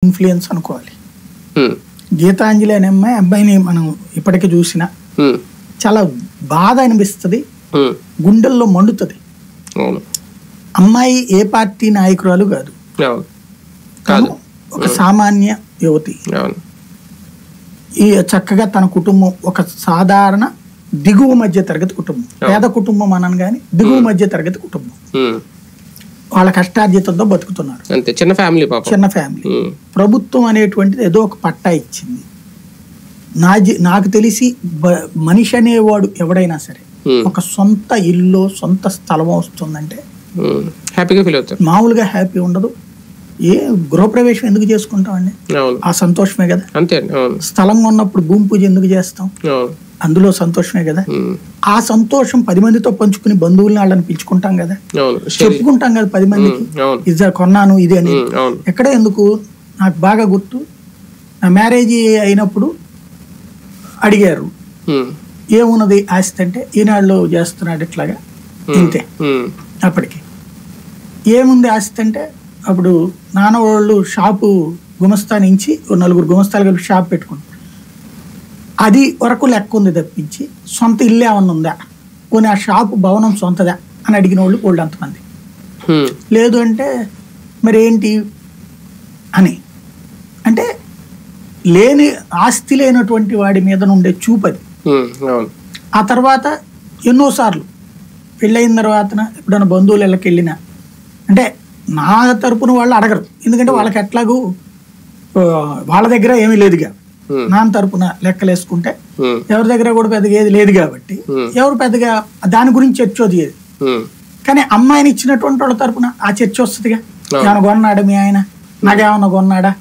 Influence అనుకోవాలి. గీతాంజలి అనే అబ్బాయిని మనం ఇప్పటికీ చూసినా చాలా బాధ అనిపిస్తుంది, గుండెల్లో మండుతుంది. అమ్మాయి ఏ పార్టీ నాయకురాలు కాదు, ఒక సామాన్య యువతి. ఈ చక్కగా తన కుటుంబం ఒక సాధారణ దిగువ మధ్య తరగతి కుటుంబం, పేద కుటుంబం అనను కానీ దిగువ మధ్య తరగతి కుటుంబం. వాళ్ళ కష్టార్జితంతో బతుకుతున్నారు, చిన్న ఫ్యామిలీ. ప్రభుత్వం అనేటువంటిది ఏదో ఒక పట్టా ఇచ్చింది. నాకు తెలిసి మనిషి అనేవాడు ఎవడైనా సరే ఒక సొంత ఇల్లు సొంత స్థలం వస్తుందంటే హ్యాపీగా ఫీల్ అవుతారు. మామూలుగా హ్యాపీ ఉండదు. ఏ గృహప్రవేశం ఎందుకు చేసుకుంటామండి, ఆ సంతోషమే కదా. స్థలం ఉన్నప్పుడు భూమి పూజ ఎందుకు చేస్తాం, అందులో సంతోషమే కదా. ఆ సంతోషం 10 మందితో పంచుకుని బంధువుల్ని వాళ్ళని పిలుచుకుంటాం కదా, చెప్పుకుంటాం కదా 10 మందికి ఇది కొన్నాను ఇది అని. ఎక్కడ ఎందుకు నాకు బాగా గుర్తు, నా మ్యారేజ్ అయినప్పుడు అడిగారు ఏమున్నది ఆస్తి అంటే, ఈనాళ్ళు చేస్తున్నాడు ఇట్లాగా ఇంతే. అప్పటికి ఏముంది ఆస్తి అంటే, అప్పుడు నాన్న వాళ్ళు షాపు గుమస్తా నుంచి 4 గుమస్తాలు కలిపి షాప్ పెట్టుకున్నారు. అది వరకు లెక్క ఉంది తప్పించి సొంత ఇల్లు ఏమన్నా ఉందా, పోనీ ఆ షాపు భవనం సొంతదా అని అడిగిన వాళ్ళు అంతమంది. లేదు అంటే మరి ఏంటి అని అంటే, లేని ఆస్తి లేనటువంటి వాడి మీద ఉండే చూపది. ఆ తర్వాత ఎన్నోసార్లు పెళ్ళయిన తర్వాత ఎప్పుడైనా బంధువులు ఇళ్ళకి వెళ్ళినా అంటే నా తరపున వాళ్ళు అడగరు, ఎందుకంటే వాళ్ళకి ఎట్లాగూ వాళ్ళ దగ్గర ఏమీ లేదుగా. నా తరపున లెక్కలు వేసుకుంటే ఎవరి దగ్గర కూడా పెద్దగా ఏది లేదు కాబట్టి ఎవరు పెద్దగా దాని గురించి చర్చ వదిలేదు. కానీ అమ్మాయిని ఇచ్చినటువంటి వాళ్ళ తరపున ఆ చర్చ వస్తుందిగా, ఏమైనా కొన్నాడా మీ ఆయన, నాకేమన్నా కొన్నాడా,